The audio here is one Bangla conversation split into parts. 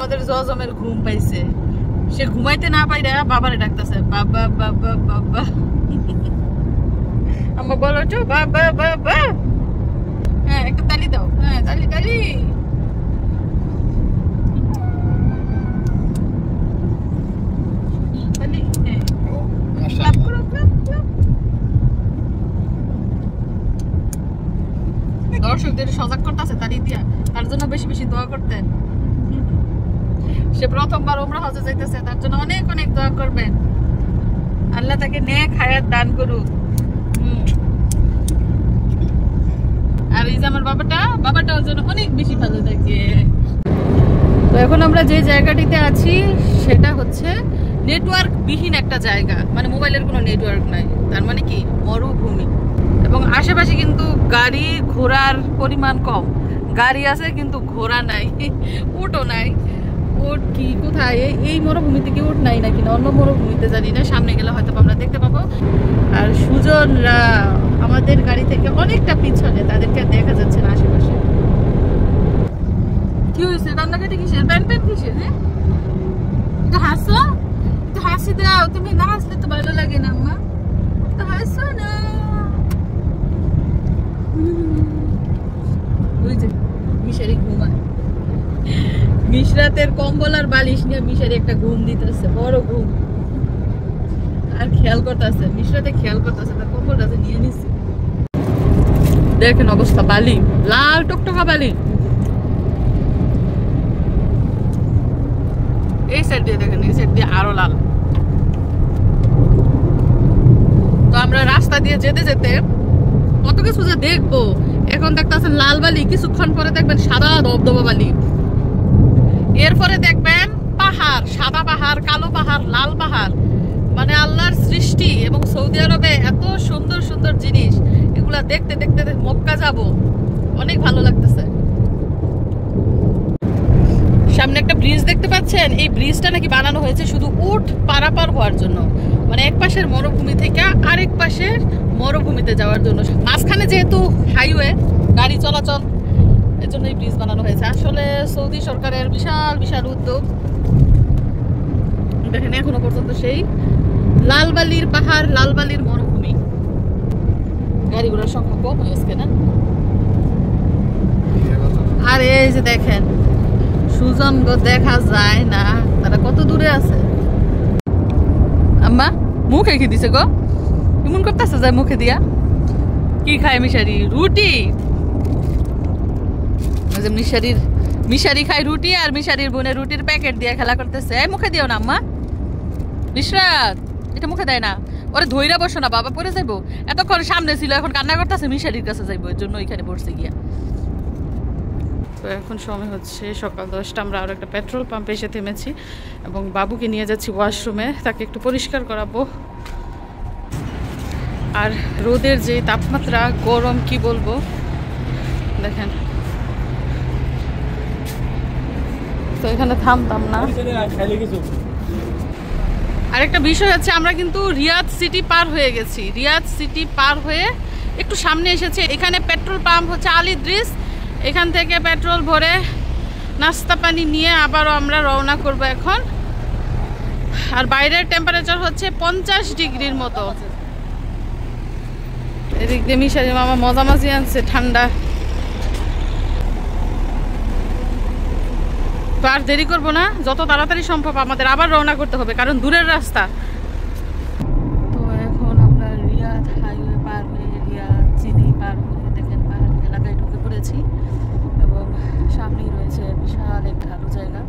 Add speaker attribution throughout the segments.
Speaker 1: আমাদের জজমের ঘুম পাইছে, সে ঘুমাইতে না পাইরা বাবারে ডাকতেছে, বাবা বাবা বাবা। আমার বলো তো বাবা বাবা। হ্যাঁ একটা তালি দাও, হ্যাঁ তালি তালি। দর্শকদের সজাগ করতেছে তালি দিয়া, তার জন্য বেশি বেশি দোয়া করতেন। সে প্রথমবার উমরা হজে যাইতেছে, তার জন্য অনেক অনেক দোয়া করবেন, আল্লাহ তাকে নেক হায়াত দান করুক। আর এই যে আমার বাবাটাও যেন অনেক বেশি ভালো থাকে। তো এখন আমরা যে জায়গাটিতে আছি সেটা হচ্ছে নেটওয়ার্ক বিহীন একটা জায়গা, মানে মোবাইলের কোনো নেটওয়ার্ক নাই, তার মানে কি মরুভূমি। এবং আশেপাশে কিন্তু গাড়ি ঘোড়ার পরিমাণ কম, গাড়ি আছে কিন্তু ঘোড়া নাই, উটও নাই। উট কি কোথায়, এই মরুভূমিতে কি উট নাই নাকি না অন্য মরুভূমিতে জানি না, সামনে গেলে হয়তো আমরা দেখতে পাবো। আর সুজনরা আমাদের গাড়ি থেকে অনেকটা পিছনে, তাদেরকে দেখা যাচ্ছে না আশেপাশে। কি হয়েছে কান্নাকাটি কিসের, প্যান কিসের? হ্যাঁ একটু হাসো, একটু হাসি দাও, তুমি না হাসলে তো ভালো লাগে না আম্মা, তো হাসো না। ওই যে মিশারি ঘুমায়, মিশরাতের কম্বল আর বালিশ নিয়ে মিশারি একটা ঘুম দিতেছে, বড় ঘুম। আর খেয়াল করতেছে, মিশরাতে খেয়াল করতেছে তার কম্বলটা নিয়ে নিচ্ছে। দেখেন অবস্থা, বালি লাল টকটকা বালি। এই সাইড দিয়ে দেখেন, এই সাইড দিয়ে আরো লাল। তো আমরা রাস্তা দিয়ে যেতে যেতে কত কিছু যে দেখবো। এখন দেখতেছেন লাল বালি, কিছুক্ষণ পরে দেখবেন সাদা ধবধবা বালি, এরপরে দেখবেন পাহাড়, সাদা পাহাড়, কালো পাহাড়, লাল পাহাড়। মানে আল্লাহর সৃষ্টি। এবং সৌদি আরবে এত সুন্দর সুন্দর জিনিস, এগুলা দেখতে দেখতে মক্কা যাব, অনেক ভালো লাগতেছে। সামনে একটা ব্রিজ দেখতে পাচ্ছেন, এই ব্রিজটা নাকি বানানো হয়েছে শুধু উট পারাপার হওয়ার জন্য, মানে এক পাশের মরুভূমি থেকে আরেক পাশের মরুভূমিতে যাওয়ার জন্য। মাঝখানে যেহেতু হাইওয়ে, গাড়ি চলাচল, এর জন্য এই ব্রিজ বানানো হয়েছে। আসলে সৌদি সরকারের বিশাল বিশাল উদ্যোগ। দেখেন এখনো পর্যন্ত সেই লাল বালির পাহাড়, লাল বালির মরুভূমি। গাড়িগুলোর সংখ্যা কম হয়েছে না। আর এই যে দেখেন সুজন গো দেখা যায় না, তারা কত দূরে আছে। আম্মা মুখে কি দিছে গো, কেমন করতেছে যায় মুখে দিয়া? কি খায় মিশারি? রুটি। মিশারি খায় রুটি, আর মিশারির বোনের রুটির প্যাকেট দিয়ে খেলা করতেছে। মুখে দিও না আম্মা, বিশরাত এটা মুখে দেয় না। ওরে ধইরা বসো না, বাবা পরে যাইবো। এতক্ষণ সামনে ছিল, এখন কান্না করতেছে, মিশারির কাছে যাইবো, এর জন্য ওইখানে বসে গিয়া। তো এখন সময় হচ্ছে সকাল 10টা। আমরা আরও একটা পেট্রোল পাম্পে এসে থেমেছি এবং বাবুকে নিয়ে যাচ্ছি ওয়াশরুমে, তাকে একটু পরিষ্কার করাবো। আর রোদের যে তাপমাত্রা, গরম কি বলবো, দেখেন। তো এখানে থামতাম না। আরেকটা বিষয় হচ্ছে, আমরা কিন্তু রিয়াদ সিটি পার হয়ে গেছি। রিয়াদ সিটি পার হয়ে একটু সামনে এসেছে। এখানে পেট্রোল পাম্প হচ্ছে আল ইদ্রিস। এখান থেকে পেট্রোল ভরে নাস্তা পানি নিয়ে আবারও আমরা রওনা করব এখন। আর বাইরের টেম্পারেচার হচ্ছে 50 ডিগ্রির মতো। এদিক দিয়ে মিশারি মামা মজামাজি আনছে ঠান্ডা। তো আর দেরি করবো না, যত তাড়াতাড়ি সম্ভব আমাদের আবার রওনা করতে হবে, কারণ দূরের রাস্তা। তো এখন আমরা রিয়াদ হাইওয়ে পার হয়ে, রিয়াদ সিটি পার হয়ে দেখেন পাহাড় এলাকায় ঢুকে পড়েছি। এবং সামনেই রয়েছে বিশাল এক ঢালু জায়গা।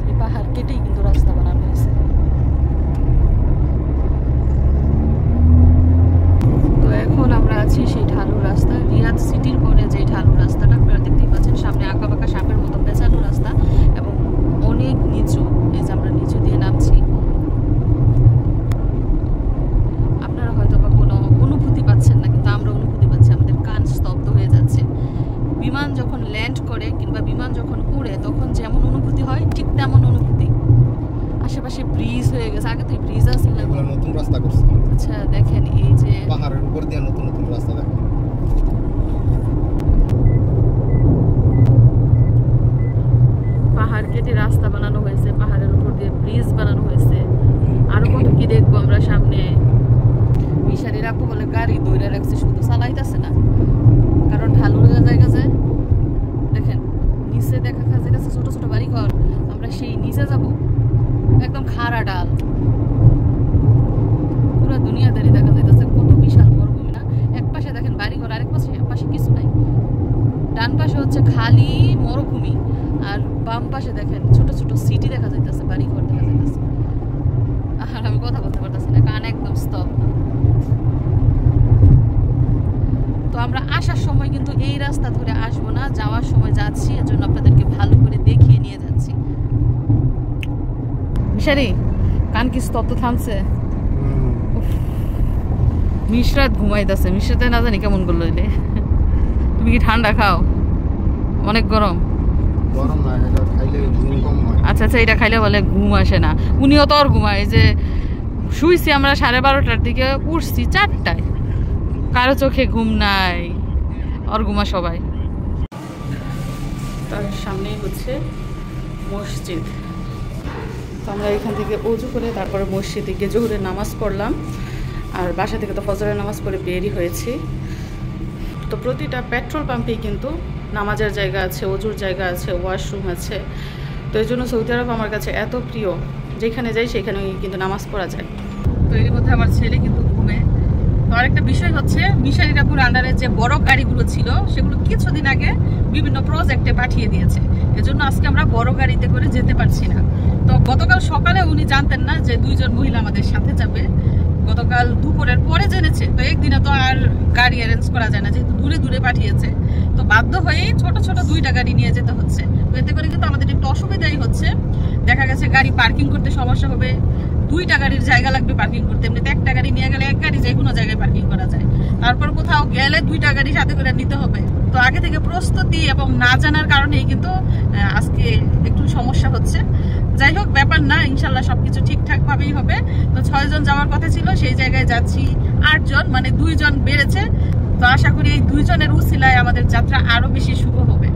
Speaker 1: এই পাহাড় কেটেই কিন্তু রাস্তা বানানো হয়েছে। তো এখন আমরা আছি সেই ঢালু রাস্তা, রিয়াদ সিটির পরে যে ঢালু রাস্তাটা আপনারা দেখতেই পাচ্ছেন। সামনে আঁকা বাঁকা সাপের মতো পেঁচানো রাস্তা এবং অনেক নিচু। এই যে আমরা নিচু দিয়ে নামছি, আপনারা হয়তো বা কোনো অনুভূতি পাচ্ছেন না, কিন্তু আমরা অনুভূতি পাচ্ছি। আমাদের কান স্তব্ধ হয়ে যাচ্ছে। বিমান যখন ল্যান্ড করে কিংবা বিমান যখন উড়ে, তখন যেমন অনুভূতি হয় ঠিক তেমন অনুভূতি। আশেপাশে ব্রিজ হয়ে গেছে, আগে তো এই ব্রিজ আছে না,
Speaker 2: নতুন রাস্তা করছে।
Speaker 1: আচ্ছা দেখেন এই যে
Speaker 2: পাহাড়ের উপর দিয়ে নতুন নতুন রাস্তা দেখেন।
Speaker 1: কেটে রাস্তা বানানো হয়েছে, পাহাড়ের উপর দিয়ে ব্রিজ বানানো হয়েছে, আরো কত কি দেখবো আমরা সামনে। মিশারির আপু বলে গাড়ি দৌড়ে রাখছে, শুধু চালাইতেছে না, কারণ ঢালু জায়গা যে দেখেন নিচে দেখা যাচ্ছে ছোট ছোট বাড়ি ঘর, আমরা সেই নিচে যাব, একদম খাড়া ডাল, পুরো দুনিয়াদারি দেখা যাইতেছে, কত বিশাল মরুভূমি না। এক পাশে দেখেন বাড়ি ঘর, আরেক পাশে কিছু নাই, ডান পাশে হচ্ছে খালি মরুভূমি, আর বাম পাশে দেখেন ছোট ছোট সিটি দেখা যাইতেছে, বাড়ি ঘর দেখা যাইতেছে। আর আমি কথা বলতে পারতেছি না, কান একদম স্তব্ধ। তো আমরা আসার সময় কিন্তু এই রাস্তা ধরে আসবো না, যাওয়ার সময় যাচ্ছি, এর জন্য আপনাদেরকে ভালো করে দেখিয়ে নিয়ে যাচ্ছি। মিশারি কান কি স্তব্ধ থামছে? মিশরাত ঘুমাইতেছে, মিশরাতে না জানি কেমন করলো। তুমি কি ঠান্ডা খাও? অনেক গরম। আচ্ছা আচ্ছা, এটা খাইলে বলে ঘুম আসে না। উনিও তো আর ঘুমায়, যে শুইছি আমরা 12:30টার দিকে, উঠছি 4টায়, কারো চোখে ঘুম নাই, আর ঘুমা সবাই। তার সামনেই হচ্ছে মসজিদ। তো আমরা এখান থেকে ওযু করে তারপরে মসজিদে গিয়ে জোহরের নামাজ পড়লাম, আর বাসা থেকে তো ফজরের নামাজ পড়ে বেরই হয়েছি। তো প্রতিটা পেট্রোল পাম্পেই কিন্তু নামাজের জায়গা আছে, ওযুর জায়গা আছে, ওয়াশরুম আছে। তো এই জন্য সৌদি আরব আমার কাছে এত প্রিয়, যেখানে যাই সেখানে কিন্তু নামাজ পড়া যায়। তো এর মধ্যে আমার ছেলে কিন্তু ঘুমে। তো আরেকটা বিষয় হচ্ছে, মিশারির আপুর আন্ডারে যে বড় গাড়িগুলো ছিল সেগুলো কিছুদিন আগে বিভিন্ন প্রজেক্টে পাঠিয়ে দিয়েছে, এজন্য আজকে আমরা বড় গাড়িতে করে যেতে পারছি না। তো গতকাল সকালে উনি জানতেন না যে 2 জন মহিলা আমাদের সাথে যাবে, গতকাল দুপুরের পরে জেনেছে। তো একদিনে তো আর গাড়ি অ্যারেঞ্জ করা যায় না, যেহেতু দূরে দূরে পাঠিয়েছে, তো বাধ্য হয়েই ছোট ছোট 2টা গাড়ি নিয়ে যেতে হচ্ছে। তো এতে করে কিন্তু আমাদের একটু অসুবিধাই হচ্ছে, দেখা গেছে গাড়ি পার্কিং করতে সমস্যা হবে, 2টা গাড়ির জায়গা লাগবে পার্কিং করতে। এমনিতে একটা গাড়ি নিয়ে গেলে এক গাড়ি যে কোনো জায়গায় পার্কিং করা যায়, তারপর কোথাও গেলে 2টা গাড়ি সাথে করে নিতে হবে। তো আগে থেকে প্রস্তুতি এবং না জানার কারণেই কিন্তু আজকে একটু সমস্যা হচ্ছে। যাই হোক, ব্যাপার না, ইনশাল্লাহ সবকিছু ঠিকঠাক ভাবেই হবে। তো 6 জন যাওয়ার কথা ছিল, সেই জায়গায় যাচ্ছি 8 জন, মানে 2 জন বেড়েছে। তো আশা করি এই 2 জনের উসিলায় আমাদের যাত্রা আরো বেশি শুভ হবে।